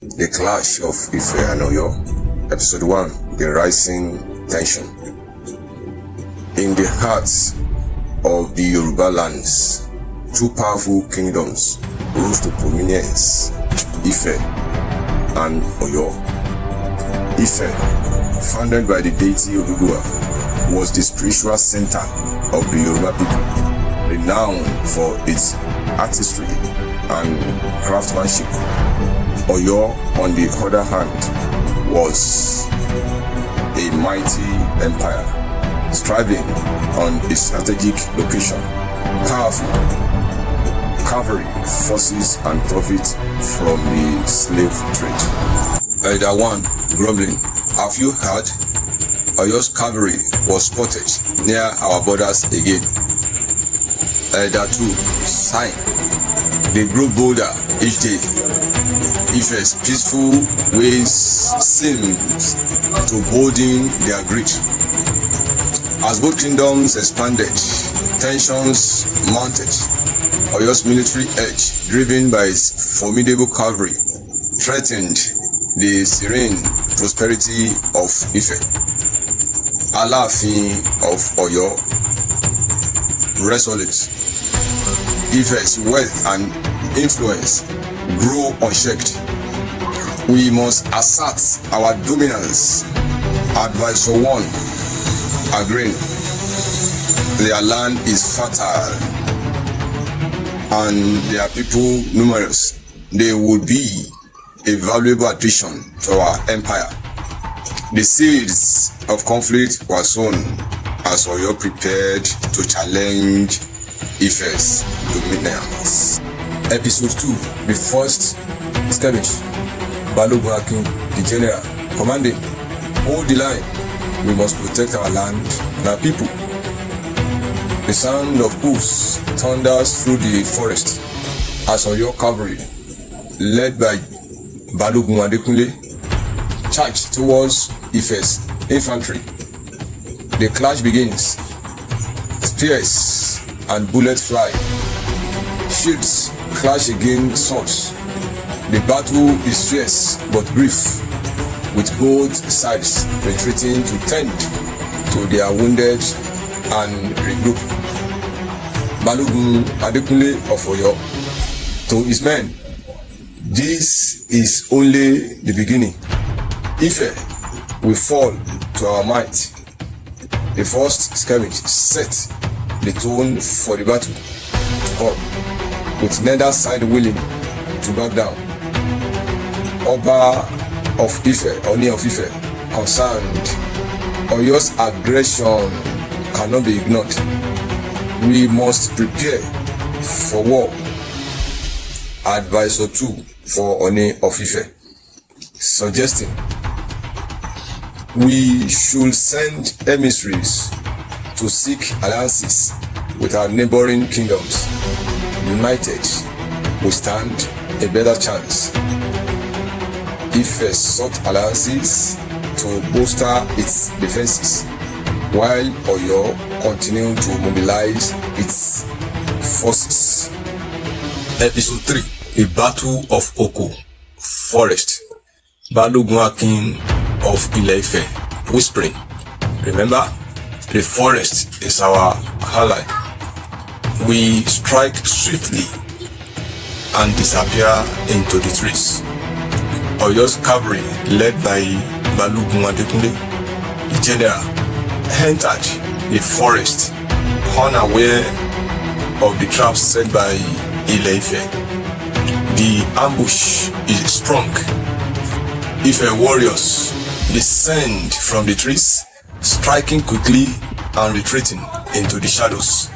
The Clash of Ife and Oyo, Episode 1, The Rising Tension. In the hearts of the Yoruba lands, two powerful kingdoms rose to prominence, Ife and Oyo. Ife, founded by the deity Oduduwa, was the spiritual center of the Yoruba people, renowned for its artistry and craftsmanship. Oyo, on the other hand, was a mighty empire, striving on a strategic location, powerful cavalry forces and profit from the slave trade. Elder 1, grumbling, have you heard? Oyo's cavalry was spotted near our borders again. Elder 2, sighing, they grow bolder each day. Ife's peaceful ways seems to bolden their grit. As both kingdoms expanded, tensions mounted. Oyo's military edge, driven by its formidable cavalry, threatened the serene prosperity of Ife. Alaafin of Oyo, resolute. Ife's wealth and influence grow unchecked. We must assert our dominance. Advisor 1, agreeing. Their land is fertile and their people numerous. They would be a valuable addition to our empire. The seeds of conflict were sown as Oyo prepared to challenge Ife's dominance. Episode 2, the first skirmish. Akin, the general, commanding, hold the line. We must protect our land and our people. The sound of hoofs thunders through the forest as Oyo cavalry, led by Adekunle, charged towards Ife's infantry. The clash begins. Spears and bullets fly. Shields clash against swords. The battle is fierce but brief, with both sides retreating to tend to their wounded and regroup. Adekunle of Oyo to his men, this is only the beginning. Ife will fall to our might. The first skirmish set the tone for the battle to come, with neither side willing to back down. Oba of Ife, Oni of Ife, concerned, Oyo's aggression cannot be ignored. We must prepare for war. Advisor 2 for Oni of Ife, suggesting we should send emissaries to seek alliances with our neighboring kingdoms. United, we stand a better chance. Ife sought alliances to bolster its defenses, while Oyo continued to mobilize its forces. Episode 3, the Battle of Oko Forest. Akin of Ife, whispering, remember, the forest is our ally. We strike swiftly and disappear into the trees. Oyo's cavalry, led by Adekunle, the general, entered the forest, unaware of the traps set by Ife. The ambush is strong. Ife warriors descend from the trees, striking quickly and retreating into the shadows.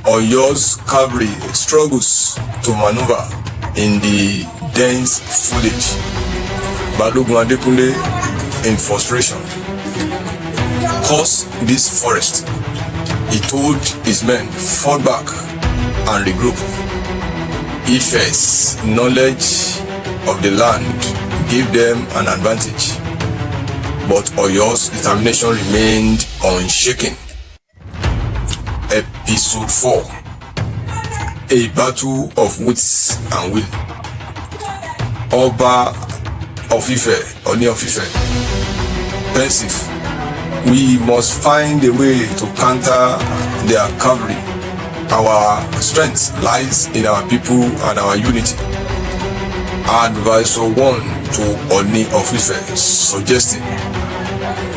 Oyo's cavalry struggles to maneuver in the dense foliage. Adekunle, in frustration, cursed this forest. He told his men, fall back and regroup. Ife's knowledge of the land gave them an advantage, but Oyo's determination remained unshaken. Episode 4, a battle of wits and will. Oba of Ife, Oni of Ife, pensive. We must find a way to counter their cavalry. Our strength lies in our people and our unity. Advisor 1 to Oni of Ife suggesting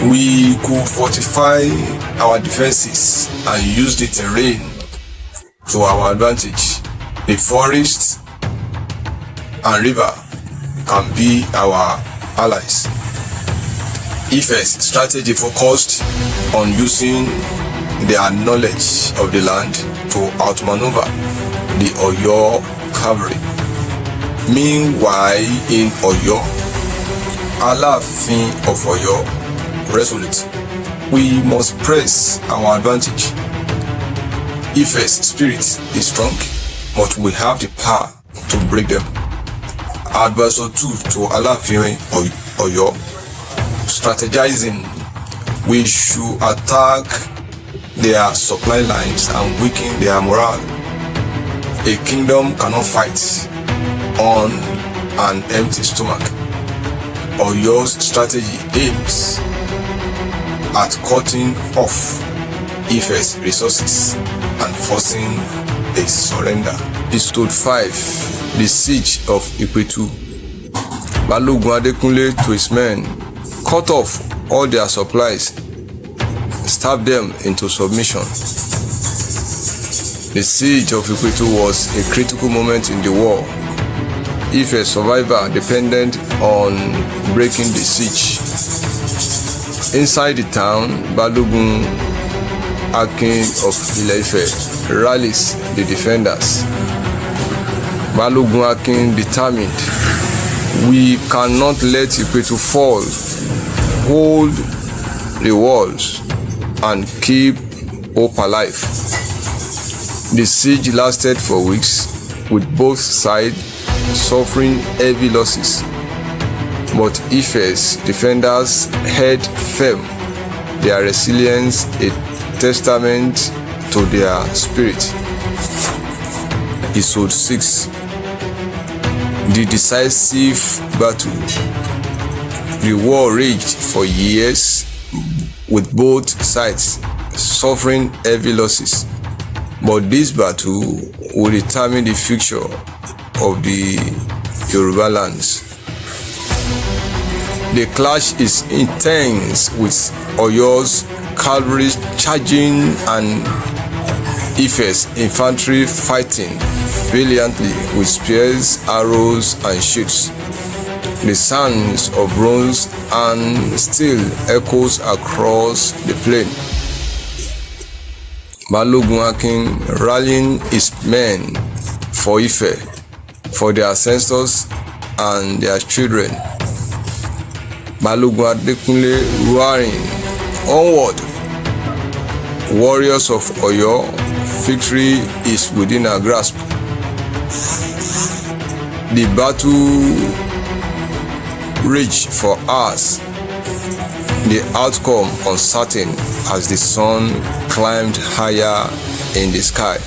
we could fortify our defenses and use the terrain to our advantage. The forest and river can be our allies. Ife's strategy focused on using their knowledge of the land to outmaneuver the Oyo cavalry. Meanwhile, in Oyo, Alaafin of Oyo, resolute, we must press our advantage. Ife's spirit is strong, but we have the power to break them. Advisor 2 to Alaafin of Oyo, strategizing, we should attack their supply lines and weaken their morale. A kingdom cannot fight on an empty stomach. Oyo's strategy aims at cutting off Ife's resources and forcing a surrender. Episode 5. The Siege of Ipetu. Balogun Adekunle to his men cut off all their supplies, stabbed them into submission. The siege of Ipetu was a critical moment in the war. Ife's survival depended on breaking the siege. Inside the town, Balogun Akin of Ife rallies the defenders. Balogun Akin determined, we cannot let Ipetu fall. Hold the walls and keep hope alive. The siege lasted for weeks, with both sides suffering heavy losses. But Ife's defenders held firm, their resilience a testament to their spirit. Episode 6. The decisive battle. The war raged for years, with both sides suffering heavy losses. But this battle will determine the future of the Yoruba lands. The clash is intense, with Oyo's cavalry charging and Ife's infantry fighting valiantly with spears, arrows, and shields. The sounds of bronze and steel echoes across the plain. Balogun Akin rallying his men for Ife, for their ancestors and their children. Balogun Adekunle roaring, onward! Warriors of Oyo, victory is within our grasp. The battle raged for hours, the outcome uncertain as the sun climbed higher in the sky.